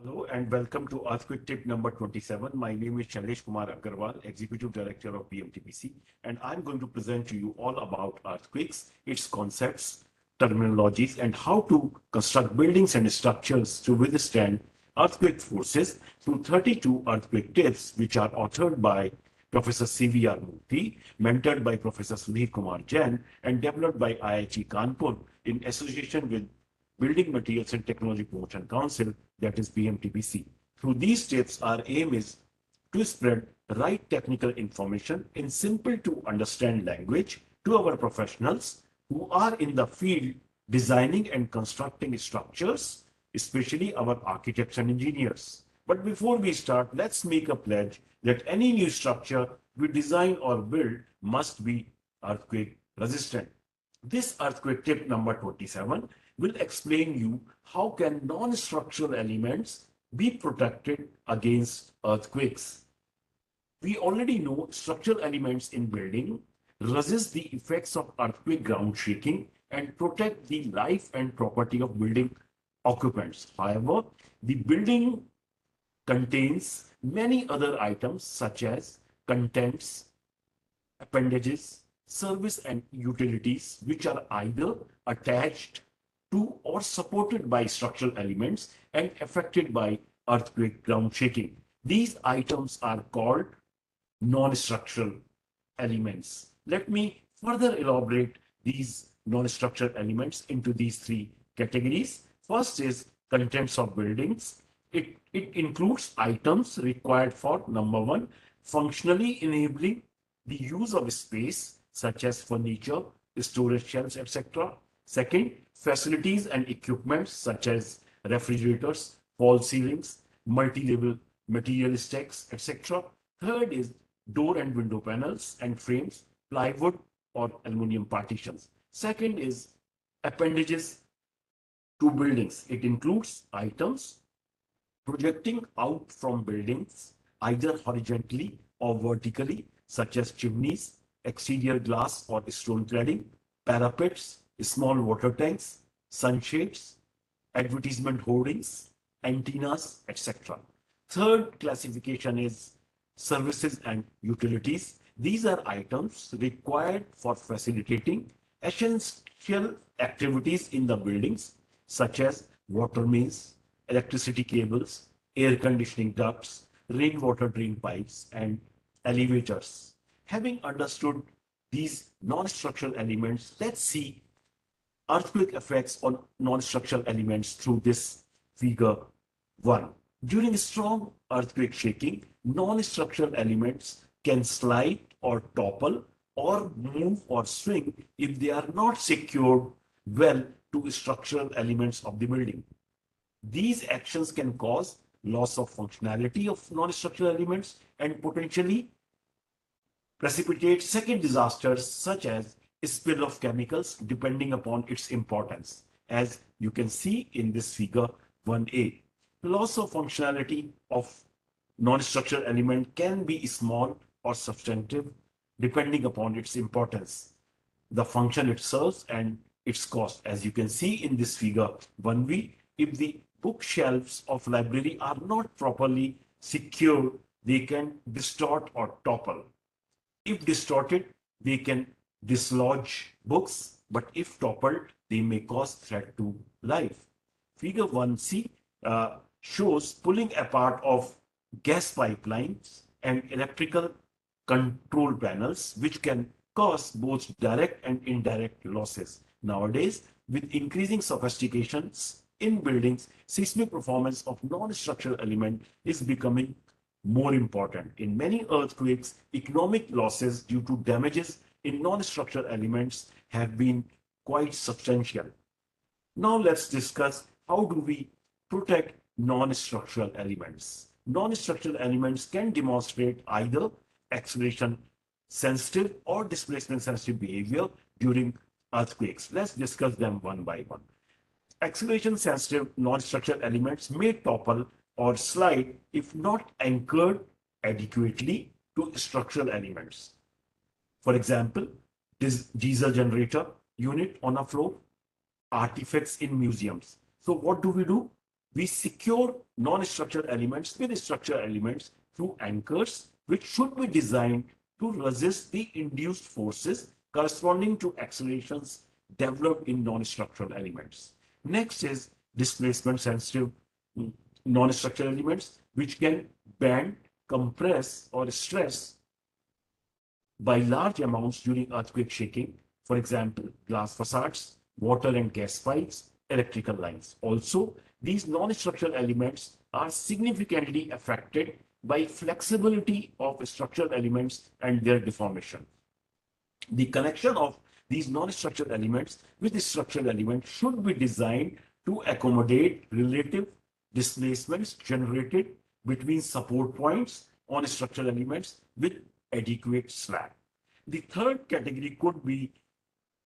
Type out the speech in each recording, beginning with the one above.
Hello and welcome to Earthquake Tip number 27. My name is Shailesh Kumar Agarwal, Executive Director of BMTPC, and I'm going to present to you all about earthquakes, its concepts, terminologies, and how to construct buildings and structures to withstand earthquake forces through 32 earthquake tips, which are authored by Professor C.V.R. Murthy, mentored by Professor Sudhir Kumar Jain, and developed by IIT Kanpur in association with Building Materials and Technology Promotion Council, that is BMTPC. Through these tips, our aim is to spread right technical information in simple to understand language to our professionals who are in the field designing and constructing structures, especially our architects and engineers. But before we start, let's make a pledge that any new structure we design or build must be earthquake resistant. This earthquake tip number 27 will explain you how can non-structural elements be protected against earthquakes. We already know structural elements in building resist the effects of earthquake ground shaking and protect the life and property of building occupants. However, the building contains many other items such as contents, appendages, service and utilities which are either attached to or supported by structural elements and affected by earthquake ground shaking. These items are called non-structural elements. Let me further elaborate these non-structural elements into these three categories. First is contents of buildings. It includes items required for number one, functionally enabling the use of space such as furniture, storage shelves, etc. Second, facilities and equipment such as refrigerators, false ceilings, multi-level material stacks, etc. Third is door and window panels and frames, plywood or aluminum partitions. Second is appendages to buildings. It includes items projecting out from buildings either horizontally or vertically, such as chimneys, exterior glass or stone cladding, parapets, small water tanks, sunshades, advertisement hoardings, antennas, etc. Third classification is services and utilities. These are items required for facilitating essential activities in the buildings, such as water mains, electricity cables, air conditioning ducts, rainwater drain pipes, and elevators. Having understood these non-structural elements, let's see earthquake effects on non-structural elements through this figure 1. During strong earthquake shaking, non-structural elements can slide or topple or move or swing if they are not secured well to structural elements of the building. These actions can cause loss of functionality of non-structural elements and potentially precipitate second disasters such as spill of chemicals depending upon its importance, as you can see in this figure 1a. Loss of functionality of non-structural element can be small or substantive depending upon its importance, the function it serves, and its cost. As you can see in this figure 1b, if the bookshelves of library are not properly secured, they can distort or topple. If distorted, they can dislodge books, but if toppled, they may cause threat to life. Figure 1c shows pulling apart of gas pipelines and electrical control panels, which can cause both direct and indirect losses. Nowadays, with increasing sophistications in buildings, seismic performance of non-structural element is becoming more important. In many earthquakes, economic losses due to damages in non-structural elements have been quite substantial. Now let's discuss how do we protect non-structural elements. Non-structural elements can demonstrate either acceleration sensitive or displacement sensitive behavior during earthquakes. Let's discuss them one by one. Acceleration sensitive non-structural elements may topple or slide if not anchored adequately to structural elements. For example, this diesel generator unit on a floor, artifacts in museums. So what do we do? We secure non-structural elements with structural elements through anchors, which should be designed to resist the induced forces corresponding to accelerations developed in non-structural elements. Next is displacement sensitive non-structural elements, which can bend, compress, or stress by large amounts during earthquake shaking. For example, glass facades, water and gas pipes, electrical lines. Also, these non-structural elements are significantly affected by flexibility of structural elements and their deformation. The connection of these non-structural elements with the structural elements should be designed to accommodate relative displacements generated between support points on structural elements with adequate slack. The third category could be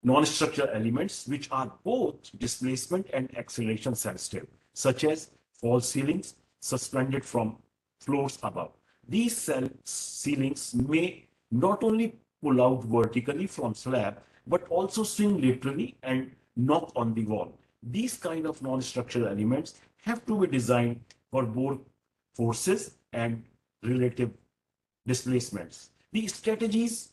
non-structural elements which are both displacement and acceleration sensitive, such as false ceilings suspended from floors above. These ceilings may not only pull out vertically from slab, but also swing laterally and knock on the wall. These kind of non-structural elements have to be designed for both forces and relative displacements. The strategies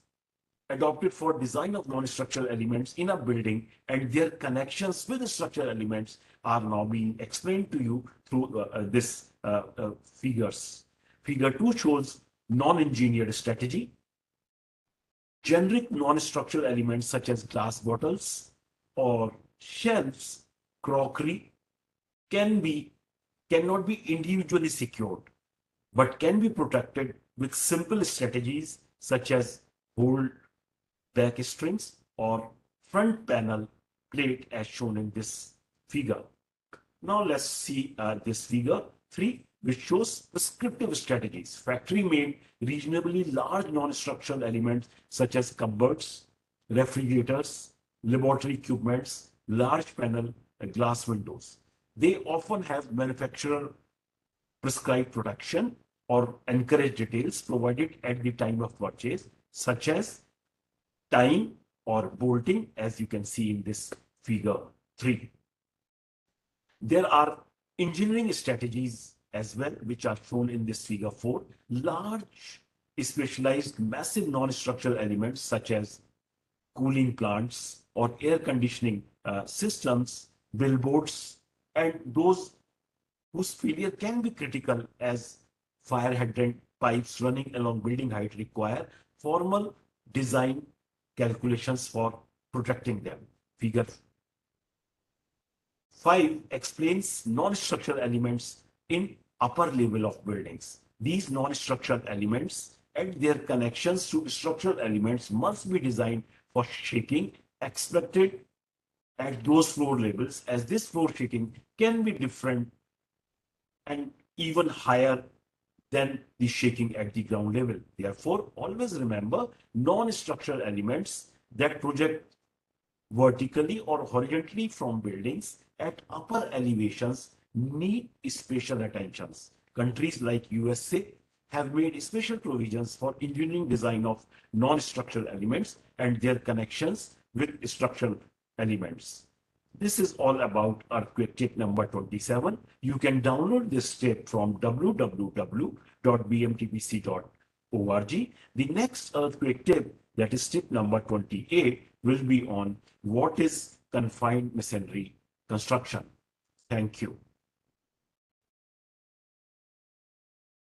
adopted for design of non-structural elements in a building and their connections with the structural elements are now being explained to you through this figures. Figure 2 shows non-engineered strategy. Generic non-structural elements such as glass bottles or shelves, crockery cannot be individually secured, but can be protected with simple strategies such as hold back strings or front panel plate as shown in this figure. Now let's see this figure 3, which shows prescriptive strategies. Factory made reasonably large non-structural elements such as cupboards, refrigerators, laboratory equipments, large panel glass windows. They often have manufacturer prescribed protection or encourage details provided at the time of purchase, such as tying or bolting, as you can see in this figure 3. There are engineering strategies as well, which are shown in this figure 4. Large, specialized, massive non-structural elements such as cooling plants or air conditioning systems, billboards, and those whose failure can be critical as fire hydrant pipes running along building height require formal design calculations for protecting them. Figure 5 explains non-structural elements in upper level of buildings. These non-structural elements and their connections to structural elements must be designed for shaking expected at those floor levels, as this floor shaking can be different and even higher than the shaking at the ground level. Therefore, always remember non-structural elements that project vertically or horizontally from buildings at upper elevations need special attentions. Countries like USA have made special provisions for engineering design of non-structural elements and their connections with structural elements. This is all about earthquake tip number 27. You can download this tip from www.bmtpc.org. The next earthquake tip, that is tip number 28, will be on what is confined masonry construction. Thank you.